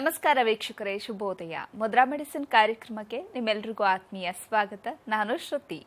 ನಮಸ್ಕಾರ ವೀಕ್ಷಕರೇ, ಶುಭೋದಯ. ಮುದ್ರಾ ಮೆಡಿಸಿನ್ ಕಾರ್ಯಕ್ರಮಕ್ಕೆ ನಿಮ್ಮೆಲ್ಲರಿಗೂ ಆತ್ಮೀಯ ಸ್ವಾಗತ. ನಾನು ಶ್ರುತಿ.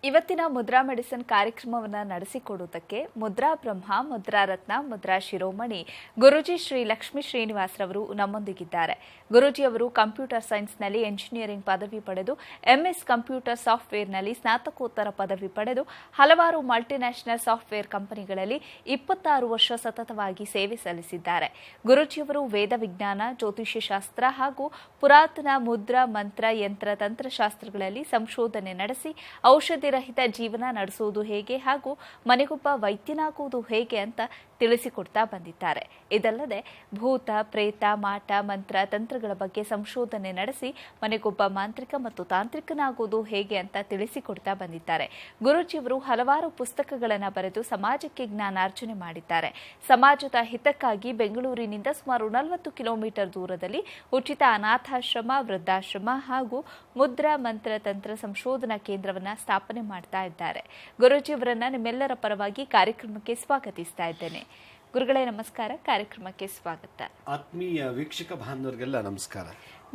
ಇವತ್ತಿನ ಮುದ್ರಾ ಮೆಡಿಸಿನ್ ಕಾರ್ಯಕ್ರಮವನ್ನು ನಡೆಸಿಕೊಡುವುದಕ್ಕೆ ಮುದ್ರಾ ಬ್ರಹ್ಮ, ಮುದ್ರಾ ರತ್ನ, ಮುದ್ರಾ ಶಿರೋಮಣಿ ಗುರೂಜಿ ಶ್ರೀ ಲಕ್ಷ್ಮೀ ಶ್ರೀನಿವಾಸರವರು ನಮ್ಮೊಂದಿಗಿದ್ದಾರೆ. ಗುರೂಜಿಯವರು ಕಂಪ್ಯೂಟರ್ ಸೈನ್ಸ್ನಲ್ಲಿ ಎಂಜಿನಿಯರಿಂಗ್ ಪದವಿ ಪಡೆದು ಎಂಎಸ್ ಕಂಪ್ಯೂಟರ್ ಸಾಫ್ಟ್ವೇರ್ನಲ್ಲಿ ಸ್ನಾತಕೋತ್ತರ ಪದವಿ ಪಡೆದು ಹಲವಾರು ಮಲ್ಟಿನ್ಯಾಷನಲ್ ಸಾಫ್ಟ್ವೇರ್ ಕಂಪನಿಗಳಲ್ಲಿ 26 ವರ್ಷ ಸತತವಾಗಿ ಸೇವೆ ಸಲ್ಲಿಸಿದ್ದಾರೆ. ಗುರೂಜಿಯವರು ವೇದ ವಿಜ್ಞಾನ, ಜ್ಯೋತಿಷ್ಯ ಶಾಸ್ತ್ರ ಹಾಗೂ ಪುರಾತನ ಮುದ್ರಾ, ಮಂತ್ರ, ಯಂತ್ರ, ತಂತ್ರಶಾಸ್ತ್ರಗಳಲ್ಲಿ ಸಂಶೋಧನೆ ನಡೆಸಿ ಔಷಧಿ ರಹಿತ ಜೀವನ ನಡೆಸುವುದು ಹೇಗೆ ಹಾಗೂ ಮನೆಗೊಬ್ಬ ವೈದ್ಯನಾಗುವುದು ಹೇಗೆ ಅಂತ ತಿಳಿಸಿಕೊಡ್ತಾ ಬಂದಿದ್ದಾರೆ. ಇದಲ್ಲದೆ ಭೂತ, ಪ್ರೇತ, ಮಾಟ, ಮಂತ್ರ, ತಂತ್ರಗಳ ಬಗ್ಗೆ ಸಂಶೋಧನೆ ನಡೆಸಿ ಮನೆಗೊಬ್ಬ ಮಾಂತ್ರಿಕ ಮತ್ತು ತಾಂತ್ರಿಕನಾಗುವುದು ಹೇಗೆ ಅಂತ ತಿಳಿಸಿಕೊಡ್ತಾ ಬಂದಿದ್ದಾರೆ. ಗುರೂಜಿಯವರು ಹಲವಾರು ಪುಸ್ತಕಗಳನ್ನು ಬರೆದು ಸಮಾಜಕ್ಕೆ ಜ್ಞಾನಾರ್ಜನೆ ಮಾಡಿದ್ದಾರೆ. ಸಮಾಜದ ಹಿತಕ್ಕಾಗಿ ಬೆಂಗಳೂರಿನಿಂದ ಸುಮಾರು 40 ಕಿಲೋಮೀಟರ್ ದೂರದಲ್ಲಿ ಉಚಿತ ಅನಾಥಾಶ್ರಮ, ವೃದ್ಧಾಶ್ರಮ ಹಾಗೂ ಮುದ್ರಾ, ಮಂತ್ರ, ತಂತ್ರ ಸಂಶೋಧನಾ ಕೇಂದ್ರವನ್ನು ಸ್ಥಾಪನೆ ಮಾಡ್ತಾ ಇದ್ದಾರೆ. ಗುರೂಜಿಯವರನ್ನ ನಿಮ್ಮೆಲ್ಲರ ಪರವಾಗಿ ಕಾರ್ಯಕ್ರಮಕ್ಕೆ ಸ್ವಾಗತಿಸ್ತಾ ಇದ್ದೇನೆ. ಗುರುಗಳೇ ನಮಸ್ಕಾರ, ಕಾರ್ಯಕ್ರಮಕ್ಕೆ ಸ್ವಾಗತ. ಆತ್ಮೀಯ ವೀಕ್ಷಕ ಬಾಂಧವರಿಗೆಲ್ಲ ನಮಸ್ಕಾರ.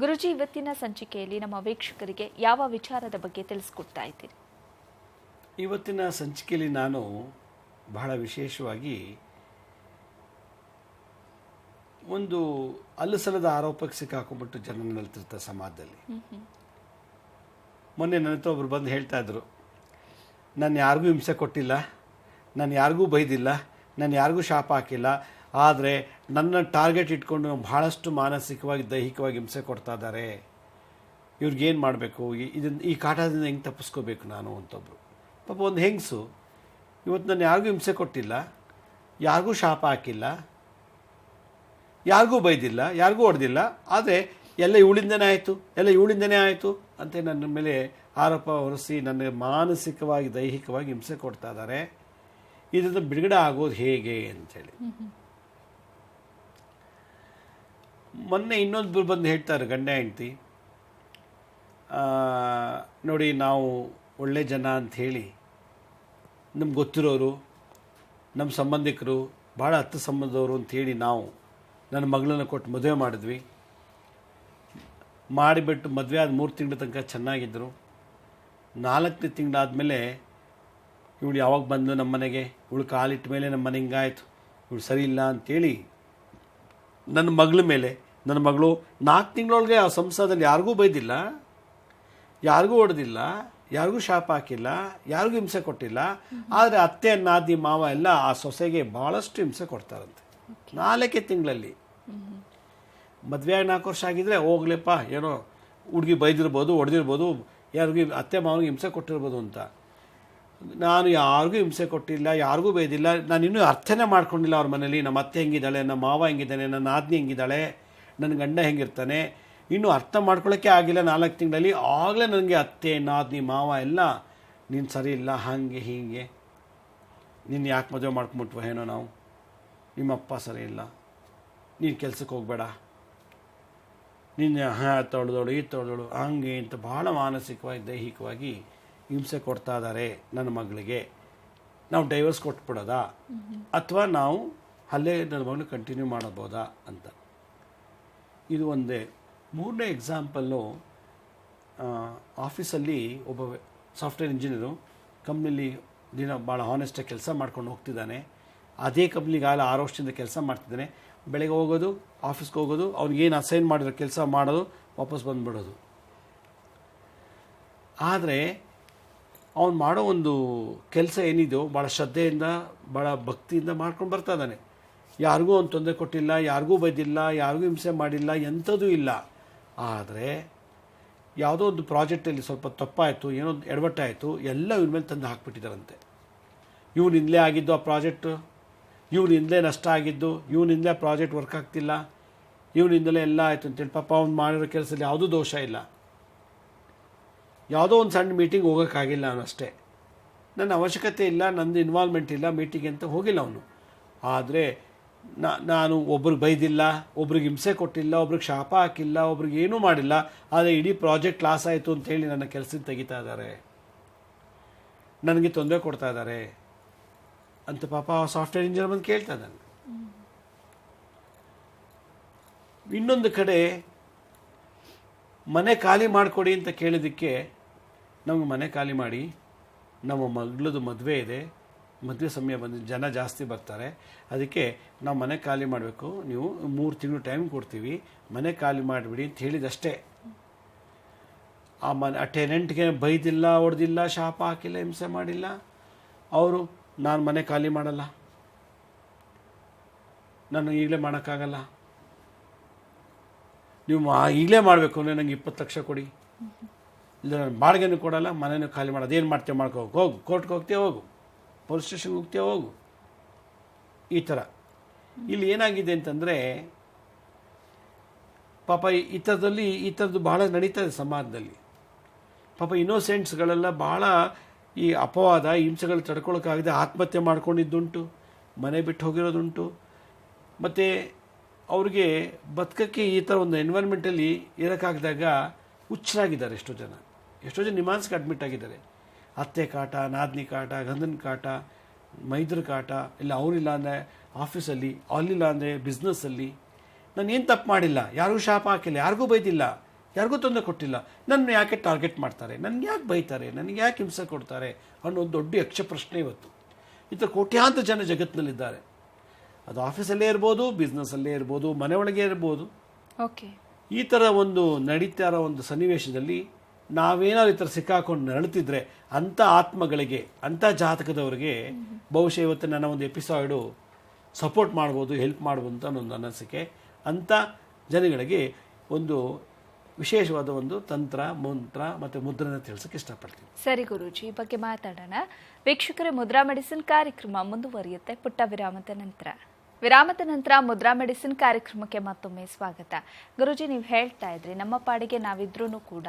ಗುರುಜಿ, ಇವತ್ತಿನ ಸಂಚಿಕೆಯಲ್ಲಿ ನಮ್ಮ ವೀಕ್ಷಕರಿಗೆ ಯಾವ ವಿಚಾರದ ಬಗ್ಗೆ ತಿಳಿಸ್ಕೊಡ್ತಾ ಇದ್ದೀರಿ? ಇವತ್ತಿನ ಸಂಚಿಕೆಯಲ್ಲಿ ನಾನು ಬಹಳ ವಿಶೇಷವಾಗಿ ಒಂದು ಅಲ್ಲಸಲ್ಲದ ಆರೋಪಕ್ಕೆ ಸಿಕ್ಕಾಕೊಂಡ್ಬಿಟ್ಟು ಜನ ನಲ್ತಿರ್ತಾರೆ ಸಮಾಜದಲ್ಲಿ. ಮೊನ್ನೆ ನನ್ನ ಹತ್ರ ಒಬ್ರು ಬಂದು ಹೇಳ್ತಾ ಇದ್ರು, ನಾನು ಯಾರಿಗೂ ಹಿಂಸೆ ಕೊಟ್ಟಿಲ್ಲ, ನಾನು ಯಾರಿಗೂ ಬೈದಿಲ್ಲ, ನಾನು ಯಾರಿಗೂ ಶಾಪ ಹಾಕಿಲ್ಲ, ಆದರೆ ನನ್ನ ಟಾರ್ಗೆಟ್ ಇಟ್ಕೊಂಡು ಬಹಳಷ್ಟು ಮಾನಸಿಕವಾಗಿ, ದೈಹಿಕವಾಗಿ ಹಿಂಸೆ ಕೊಡ್ತಾ ಇದ್ದಾರೆ. ಇವ್ರಿಗೇನು ಮಾಡಬೇಕು, ಈ ಕಾಟದಿಂದ ಹೆಂಗೆ ತಪ್ಪಿಸ್ಕೋಬೇಕು ನಾನು ಅಂತೊಬ್ರು. ಪಾಪ ಒಂದು ಹೆಂಗಸು, ಇವತ್ತು ನಾನು ಯಾರಿಗೂ ಹಿಂಸೆ ಕೊಟ್ಟಿಲ್ಲ, ಯಾರಿಗೂ ಶಾಪ ಹಾಕಿಲ್ಲ, ಯಾರಿಗೂ ಬೈದಿಲ್ಲ, ಯಾರಿಗೂ ಹೊಡೆದಿಲ್ಲ, ಆದರೆ ಎಲ್ಲ ಇವಳಿಂದನೇ ಆಯಿತು ಅಂತ ನನ್ನ ಮೇಲೆ ಆರೋಪ ಹೊರಿಸಿ ನನಗೆ ಮಾನಸಿಕವಾಗಿ, ದೈಹಿಕವಾಗಿ ಹಿಂಸೆ ಕೊಡ್ತಾ ಇದ್ದಾರೆ. ಇದರಿಂದ ಬಿಡುಗಡೆ ಆಗೋದು ಹೇಗೆ ಅಂಥೇಳಿ. ಮೊನ್ನೆ ಇನ್ನೊಂದು ಬಂದು ಹೇಳ್ತಾರೆ, ಗಂಡ ಹೆಂಡತಿ, ನೋಡಿ ನಾವು ಒಳ್ಳೆ ಜನ ಅಂಥೇಳಿ ನಮ್ಗೆ ಗೊತ್ತಿರೋರು, ನಮ್ಮ ಸಂಬಂಧಿಕರು, ಭಾಳ ಹತ್ತು ಸಂಬಂಧದವರು ಅಂಥೇಳಿ ನಾವು ನನ್ನ ಮಗಳನ್ನು ಕೊಟ್ಟು ಮದುವೆ ಮಾಡಿಬಿಟ್ಟು ಮದುವೆ ಆದ 3 ತಿಂಗಳ ತನಕ ಚೆನ್ನಾಗಿದ್ದರು. 4ನೇ ತಿಂಗಳಾದಮೇಲೆ ಇವಳು ಯಾವಾಗ ಬಂದು ನಮ್ಮ ಮನೆಗೆ, ಇವಳು ಕಾಲಿಟ್ಟ ಮೇಲೆ ನಮ್ಮ ಮನೆ ಹಿಂಗಾಯಿತು, ಇವಳು ಸರಿ ಇಲ್ಲ ಅಂಥೇಳಿ ನನ್ನ ಮಗಳು 4 ತಿಂಗಳೊಳಗೆ ಆ ಸಂಸಾರದಲ್ಲಿ ಯಾರಿಗೂ ಬೈದಿಲ್ಲ, ಯಾರಿಗೂ ಹೊಡೆದಿಲ್ಲ, ಯಾರಿಗೂ ಶಾಪ ಹಾಕಿಲ್ಲ, ಯಾರಿಗೂ ಹಿಂಸೆ ಕೊಟ್ಟಿಲ್ಲ. ಆದರೆ ಅತ್ತೆ, ನಾದಿ, ಮಾವ ಎಲ್ಲ ಆ ಸೊಸೆಗೆ ಭಾಳಷ್ಟು ಹಿಂಸೆ ಕೊಡ್ತಾರಂತೆ 4 ತಿಂಗಳಲ್ಲಿ. ಮದುವೆ ಆಗಿ 4 ವರ್ಷ ಆಗಿದ್ರೆ ಹೋಗ್ಲಿಪ್ಪ, ಏನೋ ಹುಡುಗಿ ಬೈದಿರ್ಬೋದು, ಹೊಡೆದಿರ್ಬೋದು, ಯಾರಿಗೂ ಅತ್ತೆ ಮಾವನಿಗೆ ಹಿಂಸೆ ಕೊಟ್ಟಿರ್ಬೋದು ಅಂತ. ನಾನು ಯಾರಿಗೂ ಹಿಂಸೆ ಕೊಟ್ಟಿಲ್ಲ, ಯಾರಿಗೂ ಬೈದಿಲ್ಲ, ನಾನು ಇನ್ನೂ ಅರ್ಥನೇ ಮಾಡ್ಕೊಂಡಿಲ್ಲ ಅವ್ರ ಮನೇಲಿ. ನಮ್ಮ ಅತ್ತೆ ಹೆಂಗಿದ್ದಾಳೆ, ನಮ್ಮ ಮಾವ ಹೆಂಗಿದ್ದಾನೆ, ನನ್ನ ನಾದಿನಿ ಹೆಂಗಿದ್ದಾಳೆ, ನನ್ನ ಗಂಡ ಹೆಂಗಿರ್ತಾನೆ, ಇನ್ನೂ ಅರ್ಥ ಮಾಡ್ಕೊಳ್ಳೋಕ್ಕೆ ಆಗಿಲ್ಲ 4 ತಿಂಗಳಲ್ಲಿ. ಆಗಲೇ ನನಗೆ ಅತ್ತೆ, ನಾದಿನಿ, ಮಾವ ಎಲ್ಲ ನೀನು ಸರಿ ಇಲ್ಲ, ಹಾಗೆ ಹೀಗೆ, ನೀನು ಯಾಕೆ ಮದುವೆ ಮಾಡ್ಕೊಂಬಿಟ್ವ ಏನೋ ನಾವು, ನಿಮ್ಮಪ್ಪ ಸರಿ ಇಲ್ಲ, ನೀನು ಕೆಲ್ಸಕ್ಕೆ ಹೋಗಬೇಡ, ನಿನ್ನ ತೊಳೆದೋಳು ಈ ತೊಳೆದೋಳು ಹಂಗೆ ಅಂತ ಭಾಳ ಮಾನಸಿಕವಾಗಿ, ದೈಹಿಕವಾಗಿ ಹಿಂಸೆ ಕೊಡ್ತಾ ಇದ್ದಾರೆ ನನ್ನ ಮಗಳಿಗೆ. ನಾವು ಡೈವರ್ಸ್ ಕೊಟ್ಬಿಡೋದಾ ಅಥವಾ ನಾವು ಅಲ್ಲೇ ನನ್ನ ಮಗಳು ಕಂಟಿನ್ಯೂ ಮಾಡಬೋದಾ ಅಂತ. ಇದು ಒಂದೇ. 3ನೇ ಎಕ್ಸಾಂಪಲ್ಲು, ಆಫೀಸಲ್ಲಿ ಒಬ್ಬ ಸಾಫ್ಟ್ವೇರ್ ಇಂಜಿನಿಯರು ಕಂಪ್ನಿಲಿ ದಿನ ಭಾಳ ಹಾನೆಸ್ಟಾಗಿ ಕೆಲಸ ಮಾಡ್ಕೊಂಡು ಹೋಗ್ತಿದ್ದಾನೆ. ಅದೇ ಕಂಪ್ನಿಗೆ 6 ವರ್ಷದಿಂದ ಕೆಲಸ ಮಾಡ್ತಿದ್ದಾನೆ. ಬೆಳಗ್ಗೆ ಹೋಗೋದು, ಆಫೀಸ್ಗೆ ಹೋಗೋದು, ಅವ್ನಿಗೇನು ಅಸೈನ್ ಮಾಡಿರೋ ಕೆಲಸ ಮಾಡೋದು, ವಾಪಸ್ ಬಂದುಬಿಡೋದು. ಆದರೆ ಅವ್ನು ಮಾಡೋ ಒಂದು ಕೆಲಸ ಏನಿದೆಯೋ ಭಾಳ ಶ್ರದ್ಧೆಯಿಂದ, ಭಾಳ ಭಕ್ತಿಯಿಂದ ಮಾಡ್ಕೊಂಡು ಬರ್ತಾ ಇದ್ದಾನೆ. ಯಾರಿಗೂ ಅವ್ನು ತೊಂದರೆ ಕೊಟ್ಟಿಲ್ಲ, ಯಾರಿಗೂ ಬೈದಿಲ್ಲ, ಯಾರಿಗೂ ಹಿಂಸೆ ಮಾಡಿಲ್ಲ, ಎಂಥದೂ ಇಲ್ಲ. ಆದರೆ ಯಾವುದೋ ಒಂದು ಪ್ರಾಜೆಕ್ಟಲ್ಲಿ ಸ್ವಲ್ಪ ತಪ್ಪಾಯಿತು, ಏನೋ ಎಡವಟ್ಟಾಯಿತು, ಎಲ್ಲ ಇವ್ರ ಮೇಲೆ ತಂದು ಹಾಕ್ಬಿಟ್ಟಿದ್ದಾರಂತೆ. ಇವನಿಂದಲೇ ಆಗಿದ್ದು ಆ ಪ್ರಾಜೆಕ್ಟು, ಇವನಿಂದಲೇ ನಷ್ಟ ಆಗಿದ್ದು, ಇವನಿಂದಲೇ ಪ್ರಾಜೆಕ್ಟ್ ವರ್ಕ್ ಆಗ್ತಿಲ್ಲ, ಇವನಿಂದಲೇ ಎಲ್ಲ ಆಯಿತು ಅಂತೇಳಿ. ಪಾಪ ಅವ್ನು ಮಾಡಿರೋ ಕೆಲಸದಲ್ಲಿ ಯಾವುದೂ ದೋಷ ಇಲ್ಲ. ಯಾವುದೋ ಒಂದು ಸಣ್ಣ ಮೀಟಿಂಗ್ ಹೋಗೋಕ್ಕಾಗಿಲ್ಲ ಅವನಷ್ಟೇ, ನನ್ನ ಅವಶ್ಯಕತೆ ಇಲ್ಲ, ನಂದು ಇನ್ವಾಲ್ವ್ಮೆಂಟ್ ಇಲ್ಲ ಮೀಟಿಂಗ್ ಅಂತ ಹೋಗಿಲ್ಲ ಅವನು. ಆದರೆ ನಾನು ಒಬ್ರಿಗೆ ಬೈದಿಲ್ಲ, ಒಬ್ರಿಗೆ ಹಿಂಸೆ ಕೊಟ್ಟಿಲ್ಲ, ಒಬ್ರಿಗೆ ಶಾಪ ಹಾಕಿಲ್ಲ, ಒಬ್ರಿಗೆ ಏನೂ ಮಾಡಿಲ್ಲ, ಆದರೆ ಇಡೀ ಪ್ರಾಜೆಕ್ಟ್ ಲಾಸ್ ಆಯಿತು ಅಂತೇಳಿ ನನ್ನ ಕೆಲಸದಿಂದ ತೆಗಿತಾ ಇದ್ದಾರೆ, ನನಗೆ ತೊಂದರೆ ಕೊಡ್ತಾ ಇದ್ದಾರೆ ಅಂತ ಪಾಪ ಸಾಫ್ಟ್ವೇರ್ ಇಂಜಿನಿಯರ್ ಬಂದು ಕೇಳ್ತಾ ಇದ್ದಾನೆ. ಇನ್ನೊಂದು ಕಡೆ ಮನೆ ಖಾಲಿ ಮಾಡಿಕೊಡಿ ಅಂತ ಕೇಳಿದ್ದಕ್ಕೆ ನಮಗೆ ಮನೆ ಖಾಲಿ ಮಾಡಿ, ನಮ್ಮ ಮಗಳದು ಮದುವೆ ಇದೆ, ಮದುವೆ ಸಮಯ ಬಂದು ಜನ ಜಾಸ್ತಿ ಬರ್ತಾರೆ, ಅದಕ್ಕೆ ನಾವು ಮನೆ ಖಾಲಿ ಮಾಡಬೇಕು, ನೀವು 3 ತಿಂಗಳು ಟೈಮ್ ಕೊಡ್ತೀವಿ, ಮನೆ ಖಾಲಿ ಮಾಡಿಬಿಡಿ ಅಂತ ಹೇಳಿದಷ್ಟೇ. ಆ ಟೆನೆಂಟ್ಗೆ ಬೈದಿಲ್ಲ, ಹೊಡೆದಿಲ್ಲ, ಶಾಪ ಹಾಕಿಲ್ಲ, ಹಿಂಸೆ ಮಾಡಿಲ್ಲ. ಅವರು ನಾನು ಮನೆ ಖಾಲಿ ಮಾಡಲ್ಲ, ನಾನು ಈಗಲೇ ಮಾಡೋಕ್ಕಾಗಲ್ಲ, ನೀವು ಈಗಲೇ ಮಾಡಬೇಕು ಅಂದರೆ ನನಗೆ 20 ಲಕ್ಷ ಕೊಡಿ, ಇಲ್ಲ ನಾನು ಬಾಡಿಗೆನೂ ಕೊಡಲ್ಲ, ಮನೆಯೂ ಖಾಲಿ ಮಾಡೋದು, ಏನು ಮಾಡ್ತೇವೆ ಹೋಗು, ಕೋರ್ಟ್ಗೆ ಹೋಗ್ತೇವೆ ಹೋಗು, ಪೊಲೀಸ್ ಸ್ಟೇಷನ್ಗೆ ಹೋಗ್ತೇವೆ ಹೋಗು. ಈ ಥರ ಇಲ್ಲಿ ಏನಾಗಿದೆ ಅಂತಂದರೆ ಪಾಪ ಈ ಥರದ್ದು ಬಹಳ ನಡೀತಾ ಇದೆ ಸಮಾಜದಲ್ಲಿ. ಪಾಪ ಇನ್ನೋಸೆಂಟ್ಸ್ಗಳೆಲ್ಲ ಬಹಳ ಈ ಅಪವಾದ ಹಿಂಸೆಗಳು ತಡ್ಕೊಳಕ್ಕಾಗದೆ ಆತ್ಮಹತ್ಯೆ ಮಾಡ್ಕೊಂಡಿದ್ದುಂಟು, ಮನೆ ಬಿಟ್ಟು ಹೋಗಿರೋದುಂಟು. ಮತ್ತು ಅವ್ರಿಗೆ ಬದುಕಕ್ಕೆ ಈ ಥರ ಒಂದು ಎನ್ವೈರ್ಮೆಂಟಲ್ಲಿ ಇರೋಕ್ಕಾಗದಾಗ ಹುಚ್ಚರಾಗಿದ್ದಾರೆ ಎಷ್ಟೋ ಜನ ನಿಮಾನ್ಸ್ಗೆ ಅಡ್ಮಿಟ್ ಆಗಿದ್ದಾರೆ. ಅತ್ತೆ ಕಾಟ, ನಾದಿನಿ ಕಾಟ, ಗಂಧನ ಕಾಟ, ಮೈದ್ರ ಕಾಟ, ಇಲ್ಲ ಅವನಿಲ್ಲ ಅಂದರೆ ಆಫೀಸಲ್ಲಿ, ಅಲ್ಲಿಲ್ಲ ಅಂದರೆ ಬಿಸ್ನೆಸ್ಸಲ್ಲಿ. ನಾನು ಏನು ತಪ್ಪು ಮಾಡಿಲ್ಲ, ಯಾರಿಗೂ ಶಾಪ ಹಾಕಿಲ್ಲ, ಯಾರಿಗೂ ಬೈದಿಲ್ಲ, ಯಾರಿಗೂ ತೊಂದರೆ ಕೊಟ್ಟಿಲ್ಲ, ನನ್ನ ಯಾಕೆ ಟಾರ್ಗೆಟ್ ಮಾಡ್ತಾರೆ, ನನಗೆ ಯಾಕೆ ಬೈತಾರೆ, ನನಗೆ ಯಾಕೆ ಹಿಂಸೆ ಕೊಡ್ತಾರೆ ಅನ್ನೋ ಒಂದು ದೊಡ್ಡ ಯಕ್ಷ ಪ್ರಶ್ನೆ ಇವತ್ತು. ಈ ಥರ ಕೋಟ್ಯಾಂತರ ಜನ ಜಗತ್ತಿನಲ್ಲಿದ್ದಾರೆ. ಅದು ಆಫೀಸಲ್ಲೇ ಇರ್ಬೋದು, ಬಿಸ್ನೆಸ್ಸಲ್ಲೇ ಇರ್ಬೋದು, ಮನೆ ಒಳಗೆ ಇರ್ಬೋದು. ಓಕೆ, ಈ ಥರ ಒಂದು ನಡೀತಾ ಇರೋ ಒಂದು ಸನ್ನಿವೇಶದಲ್ಲಿ ನಾವೇನಾದ್ರು ಈ ಥರ ಸಿಕ್ಕಾಕೊಂಡು ನರಳುತ್ತಿದ್ರೆ ಅಂಥ ಆತ್ಮಗಳಿಗೆ, ಅಂಥ ಜಾತಕದವರಿಗೆ ಬಹುಶಃ ಇವತ್ತು ನನ್ನ ಒಂದು ಎಪಿಸೋಡು ಸಪೋರ್ಟ್ ಮಾಡ್ಬೋದು, ಹೆಲ್ಪ್ ಮಾಡ್ಬೋದು ಅಂತ ಒಂದು ಅನಿಸಿಕೆ. ಅಂಥ ಜನಗಳಿಗೆ ಒಂದು ವಿಶೇಷವಾದ ಒಂದು ತಂತ್ರ, ಮಂತ್ರ ಮತ್ತು ಮುದ್ರನ ತಿಳಿಸೋಕೆ ಇಷ್ಟಪಡ್ತೀನಿ. ಸರಿ ಗುರೂಜಿ, ಈ ಬಗ್ಗೆ ಮಾತಾಡೋಣ. ವೀಕ್ಷಕರೇ, ಮುದ್ರಾ ಮೆಡಿಸಿನ್ ಕಾರ್ಯಕ್ರಮ ಮುಂದುವರಿಯುತ್ತೆ ಪುಟ್ಟ ವಿರಾಮದ ನಂತರ ಮುದ್ರಾ ಮೆಡಿಸಿನ್ ಕಾರ್ಯಕ್ರಮಕ್ಕೆ ಮತ್ತೊಮ್ಮೆ ಸ್ವಾಗತ. ಗುರೂಜಿ, ನೀವು ಹೇಳ್ತಾ ಇದ್ರಿ ನಮ್ಮ ಪಾಡಿಗೆ ನಾವಿದ್ರೂ ಕೂಡ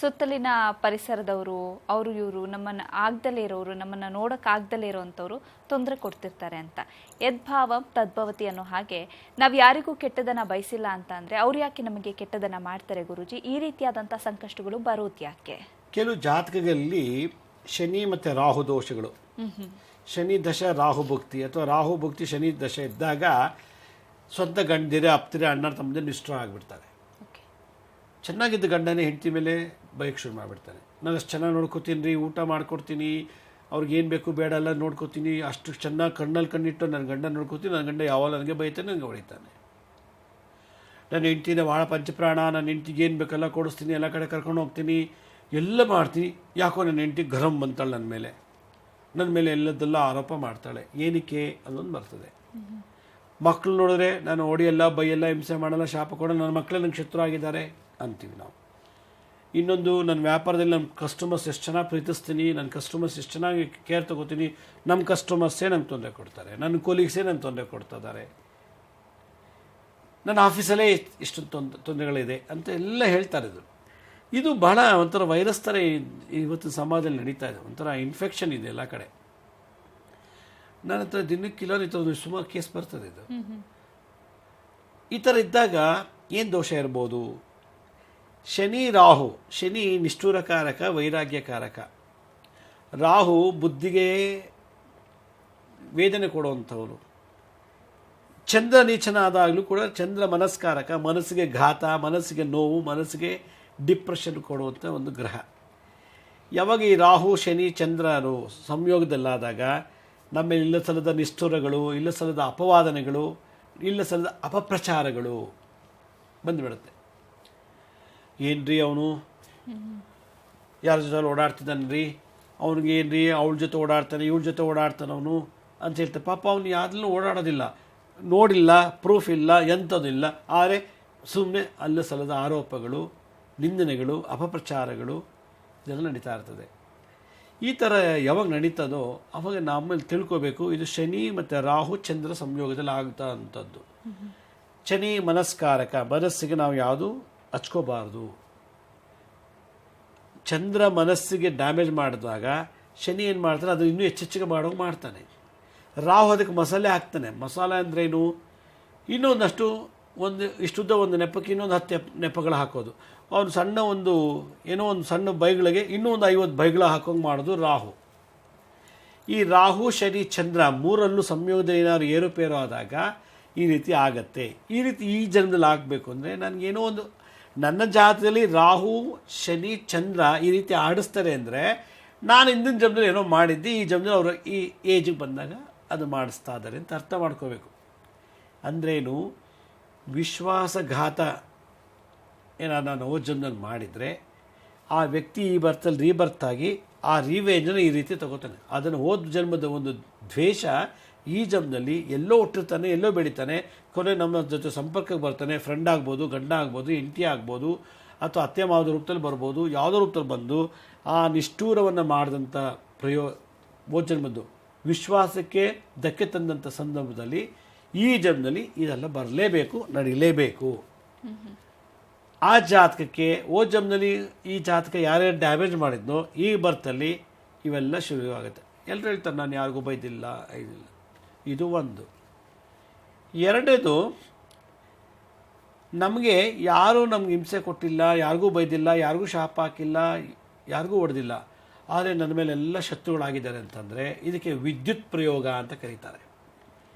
ಸುತ್ತಲಿನ ಪರಿಸರದವರು, ಅವರು ಇವರು, ನಮ್ಮನ್ನು ಆಗ್ದಲೇ ಇರೋರು, ನಮ್ಮನ್ನು ನೋಡೋಕ್ಕಾಗ್ದಲೇ ಇರೋವಂಥವ್ರು ತೊಂದರೆ ಕೊಡ್ತಿರ್ತಾರೆ ಅಂತ. ಯದ್ಭಾವಂ ತದ್ಭವತಿ ಅನ್ನೋ ಹಾಗೆ ನಾವು ಯಾರಿಗೂ ಕೆಟ್ಟದನ್ನು ಬಯಸಿಲ್ಲ ಅಂತ ಅಂದರೆ ಅವ್ರು ಯಾಕೆ ನಮಗೆ ಕೆಟ್ಟದನ್ನು ಮಾಡ್ತಾರೆ ಗುರೂಜಿ? ಈ ರೀತಿಯಾದಂಥ ಸಂಕಷ್ಟಗಳು ಬರೋದು ಯಾಕೆ? ಕೆಲವು ಜಾತಕಗಳಲ್ಲಿ ಶನಿ ಮತ್ತು ರಾಹು ದೋಷಗಳು, ಶನಿ ದಶ ರಾಹು ಭಕ್ತಿ ಅಥವಾ ರಾಹು ಭಕ್ತಿ ಶನಿ ದಶ ಇದ್ದಾಗ ಸ್ವಂತ ಗಂಡಿರೆ, ಅಪ್ತಿರೆ, ಅಣ್ಣ ತಮ್ಮದೇ ನಿಷ್ಠುರ ಆಗಿಬಿಡ್ತಾರೆ. ಚೆನ್ನಾಗಿದ್ದ ಗಂಡನೇ ಹೆಂಡತಿ ಮೇಲೆ ಬೈಕ್ ಶುರು ಮಾಡಿಬಿಡ್ತಾನೆ. ನಾನು ಅಷ್ಟು ಚೆನ್ನಾಗಿ ನೋಡ್ಕೋತೀನಿ ರೀ, ಊಟ ಮಾಡ್ಕೊಡ್ತೀನಿ, ಅವ್ರಿಗೇನು ಬೇಕು ಬೇಡ ಎಲ್ಲ ನೋಡ್ಕೋತೀನಿ, ಅಷ್ಟು ಚೆನ್ನಾಗಿ ಕಣ್ಣಲ್ಲಿ ಕಣ್ಣಿಟ್ಟು ನನ್ನ ಗಂಡ ನೋಡ್ಕೋತೀನಿ, ನನ್ನ ಗಂಡ ಯಾವಾಗ ನನಗೆ ಬೈತಾನೆ, ನನಗೆ ಹೊಡಿತಾನೆ. ನನ್ನ ಹೆಂಡ್ತಿನ ಭಾಳ ಪಂಚಪ್ರಾಣ, ನನ್ನ ಹೆಂಡ್ತಿಗೆ ಏನು ಬೇಕೆಲ್ಲ ಕೊಡಿಸ್ತೀನಿ, ಎಲ್ಲ ಕಡೆ ಕರ್ಕೊಂಡು ಹೋಗ್ತೀನಿ, ಎಲ್ಲ ಮಾಡ್ತೀನಿ. ಯಾಕೋ ನನ್ನ ಹೆಂಡ್ತಿ ಗರಂ ಬಂತಾಳೆ ನನ್ನ ಮೇಲೆ ಎಲ್ಲದೆಲ್ಲ ಆರೋಪ ಮಾಡ್ತಾಳೆ. ಏನಕ್ಕೆ ಅನ್ನೋದು ಬರ್ತದೆ. ಮಕ್ಕಳು ನೋಡಿದ್ರೆ ನಾನು ಹೊಡಿಯಲ್ಲ, ಬೈಯಲ್ಲ, ಹಿಂಸೆ ಮಾಡಲ್ಲ, ಶಾಪ ಕೊಡಲ್ಲ, ನನ್ನ ಮಕ್ಕಳೇ ನನಗೆ ಶತ್ರು ಆಗಿದ್ದಾರೆ ಅಂತೀವಿ ನಾವು. ಇನ್ನೊಂದು, ನನ್ನ ವ್ಯಾಪಾರದಲ್ಲಿ ನಮ್ಮ ಕಸ್ಟಮರ್ಸ್ ಎಷ್ಟು ಚೆನ್ನಾಗಿ ಪ್ರೀತಿಸ್ತೀನಿ, ನನ್ನ ಕಸ್ಟಮರ್ಸ್ ಎಷ್ಟು ಚೆನ್ನಾಗಿ ಕೇರ್ ತೊಗೋತೀನಿ, ನಮ್ಮ ಕಸ್ಟಮರ್ಸೇ ನಂಗೆ ತೊಂದರೆ ಕೊಡ್ತಾರೆ, ನನ್ನ ಕೊಲೀಗ್ಸೇ ನಂಗೆ ತೊಂದರೆ ಕೊಡ್ತಿದ್ದಾರೆ, ನನ್ನ ಆಫೀಸಲ್ಲೇ ಇಷ್ಟೊಂದು ತೊಂದರೆಗಳಿದೆ ಅಂತ ಎಲ್ಲ ಹೇಳ್ತಾರೆ. ಇದು ಬಹಳ ಒಂಥರ ವೈರಸ್ ಥರ ಇವತ್ತು ಸಮಾಜದಲ್ಲಿ ನಡೀತಾ ಇದೆ, ಒಂಥರ ಇನ್ಫೆಕ್ಷನ್ ಇದೆ ಎಲ್ಲ ಕಡೆ. ನನ್ನ ಹತ್ರ ದಿನಕ್ಕಿಲೋ ಸುಮಾರು ಕೇಸ್ ಬರ್ತದೆ. ಇದು ಈ ಥರ ಇದ್ದಾಗ ಏನು ದೋಷ ಇರ್ಬೋದು? ಶನಿ ರಾಹು, ಶನಿ ನಿಷ್ಠೂರಕಾರಕ, ವೈರಾಗ್ಯಕಾರಕ. ರಾಹು ಬುದ್ಧಿಗೆ ವೇದನೆ ಕೊಡುವಂಥವ್ರು. ಚಂದ್ರ ನೀಚನಾದಾಗಲೂ ಕೂಡ ಚಂದ್ರ ಮನಸ್ಕಾರಕ, ಮನಸ್ಸಿಗೆ ಘಾತ, ಮನಸ್ಸಿಗೆ ನೋವು, ಮನಸ್ಸಿಗೆ ಡಿಪ್ರೆಷನ್ ಕೊಡುವಂಥ ಒಂದು ಗ್ರಹ. ಯಾವಾಗ ಈ ರಾಹು ಶನಿ ಚಂದ್ರರು ಸಂಯೋಗದಲ್ಲಾದಾಗ ನಮ್ಮ ಇಲ್ಲ ಸಲ್ಲದ ನಿಷ್ಠುರಗಳು, ಇಲ್ಲ ಸಲ್ಲದ ಅಪವಾದನೆಗಳು, ಇಲ್ಲ ಸಲ್ಲದ ಅಪಪ್ರಚಾರಗಳು ಬಂದುಬಿಡುತ್ತೆ. ಏನ್ರಿ ಅವನು ಯಾರ ಜೊತೆ ಓಡಾಡ್ತಿದ್ದಾನೆ ರೀ, ಅವ್ನಿಗೇನು ರೀ, ಅವಳ ಜೊತೆ ಓಡಾಡ್ತಾನೆ, ಇವಳ ಜೊತೆ ಓಡಾಡ್ತಾನೆ ಅವನು ಅಂತ ಹೇಳ್ತಾರೆ. ಪಾಪ ಅವನು ಯಾವ್ದಲ್ಲೂ ಓಡಾಡೋದಿಲ್ಲ, ನೋಡಿಲ್ಲ, ಪ್ರೂಫ್ ಇಲ್ಲ, ಎಂಥದಿಲ್ಲ, ಆದರೆ ಸುಮ್ಮನೆ ಅಲ್ಲ ಸಲ್ಲದ ಆರೋಪಗಳು, ನಿಂದನೆಗಳು, ಅಪಪ್ರಚಾರಗಳು ಇದೆಲ್ಲ ನಡೀತಾ ಇರ್ತದೆ. ಈ ಥರ ಯಾವಾಗ ನಡೀತದೋ ಅವಾಗ ನಮ್ಮಲ್ಲಿ ತಿಳ್ಕೋಬೇಕು, ಇದು ಶನಿ ಮತ್ತು ರಾಹು ಚಂದ್ರ ಸಂಯೋಗದಲ್ಲಿ ಆಗ್ತಾ ಅಂಥದ್ದು. ಶನಿ ಮನಸ್ಕಾರಕ, ಮನಸ್ಸಿಗೆ ನಾವು ಯಾವುದು ಹಚ್ಕೋಬಾರ್ದು. ಚಂದ್ರ ಮನಸ್ಸಿಗೆ ಡ್ಯಾಮೇಜ್ ಮಾಡಿದಾಗ ಶನಿ ಏನು ಮಾಡ್ತಾನೆ, ಅದು ಇನ್ನೂ ಹೆಚ್ಚೆಚ್ಚಿಗೆ ಮಾಡೋಕೆ ಮಾಡ್ತಾನೆ. ರಾಹು ಅದಕ್ಕೆ ಮಸಾಲೆ ಹಾಕ್ತಾನೆ. ಮಸಾಲೆ ಅಂದ್ರೇನು? ಇನ್ನೊಂದಷ್ಟು ಒಂದು ಇಷ್ಟುದ್ದ ಒಂದು ನೆಪಕ್ಕೆ ಇನ್ನೊಂದು 10 ನೆಪಗಳು ಹಾಕೋದು. ಅವನು ಸಣ್ಣ ಒಂದು ಸಣ್ಣ ಬೈಗಳಿಗೆ ಇನ್ನೂ ಒಂದು 50 ಬೈಗಳ ಹಾಕೋಂಗೆ ಮಾಡೋದು ರಾಹು. ಈ ರಾಹು ಶನಿ ಚಂದ್ರ ಮೂರಲ್ಲೂ ಸಂಯೋಗದಲ್ಲಿ ಏನಾದ್ರು ಏರುಪೇರು ಆದಾಗ ಈ ರೀತಿ ಆಗತ್ತೆ. ಈ ರೀತಿ ಈ ಜನ್ಮದಲ್ಲಿ ಆಗಬೇಕು ಅಂದರೆ ನನಗೇನೋ ಒಂದು ನನ್ನ ಜಾತಕದಲ್ಲಿ ರಾಹು ಶನಿ ಚಂದ್ರ ಈ ರೀತಿ ಆಡಿಸ್ತಾರೆ ಅಂದರೆ ನಾನು ಹಿಂದಿನ ಜನ್ಮದಲ್ಲಿ ಏನೋ ಮಾಡಿದ್ದೆ, ಈ ಜನ್ಮದಲ್ಲಿ ಅವರು ಈ ಏಜಿಗೆ ಬಂದಾಗ ಅದು ಮಾಡಿಸ್ತಾ ಇದ್ದಾರೆ ಅಂತ ಅರ್ಥ ಮಾಡ್ಕೋಬೇಕು. ಅಂದ್ರೇನು, ವಿಶ್ವಾಸಘಾತ ಏನಾದ್ರು ನಾನು ಹೋದ ಜನ್ಮದಲ್ಲಿ ಮಾಡಿದರೆ ಆ ವ್ಯಕ್ತಿ ಈ ಬರ್ತಲ್ಲಿ ರೀಬರ್ತ್ ಆಗಿ ಆ ರಿವೇಂಜನ್ನು ಈ ರೀತಿ ತಗೋತಾನೆ. ಅದನ್ನು ಹೋದ ಜನ್ಮದ ಒಂದು ದ್ವೇಷ ಈ ಜನ್ಮದಲ್ಲಿ ಎಲ್ಲೋ ಹುಟ್ಟಿರ್ತಾನೆ, ಎಲ್ಲೋ ಬೆಳಿತಾನೆ, ಕೊನೆ ನಮ್ಮ ಜೊತೆ ಸಂಪರ್ಕಕ್ಕೆ ಬರ್ತಾನೆ. ಫ್ರೆಂಡ್ ಆಗ್ಬೋದು, ಗಂಡ ಆಗ್ಬೋದು, ಹೆಂಡತಿ ಆಗ್ಬೋದು, ಅಥವಾ ಅತ್ತೆ ಮಾವದ ರೂಪದಲ್ಲಿ ಬರ್ಬೋದು. ಯಾವುದೋ ರೂಪದಲ್ಲಿ ಬಂದು ಆ ನಿಷ್ಠೂರವನ್ನು ಮಾಡಿದಂಥ ಹೋದ ಜನ್ಮದ್ದು ವಿಶ್ವಾಸಕ್ಕೆ ಧಕ್ಕೆ ತಂದಂಥ ಸಂದರ್ಭದಲ್ಲಿ ಈ ಜನ್ಮದಲ್ಲಿ ಇದೆಲ್ಲ ಬರಲೇಬೇಕು, ನಡೀಲೇಬೇಕು. ಆ ಜಾತಕಕ್ಕೆ ಹೋದ ಜನ್ಮದಲ್ಲಿ ಈ ಜಾತಕ ಯಾರ್ಯಾರು ಡ್ಯಾಮೇಜ್ ಮಾಡಿದ್ನೋ ಈ ಬರ್ತಲ್ಲಿ ಇವೆಲ್ಲ ಶುರುವಾಗುತ್ತೆ. ಎಲ್ಲರೂ ಹೇಳ್ತಾರೆ ನಾನು ಯಾರಿಗೂ ಬೈದಿಲ್ಲ ಇದಿಲ್ಲ. ಇದು ಒಂದು. ಎರಡನೇದು, ನಮಗೆ ಯಾರೂ ನಮ್ಗೆ ಹಿಂಸೆ ಕೊಟ್ಟಿಲ್ಲ, ಯಾರಿಗೂ ಬೈದಿಲ್ಲ, ಯಾರಿಗೂ ಶಾಪ ಹಾಕಿಲ್ಲ, ಯಾರಿಗೂ ಹೊಡೆದಿಲ್ಲ, ಆದರೆ ನನ್ನ ಮೇಲೆ ಎಲ್ಲ ಶತ್ರುಗಳಾಗಿದ್ದಾರೆ ಅಂತಂದರೆ ಇದಕ್ಕೆ ವಿದ್ಯುತ್ ಪ್ರಯೋಗ ಅಂತ ಕರೀತಾರೆ.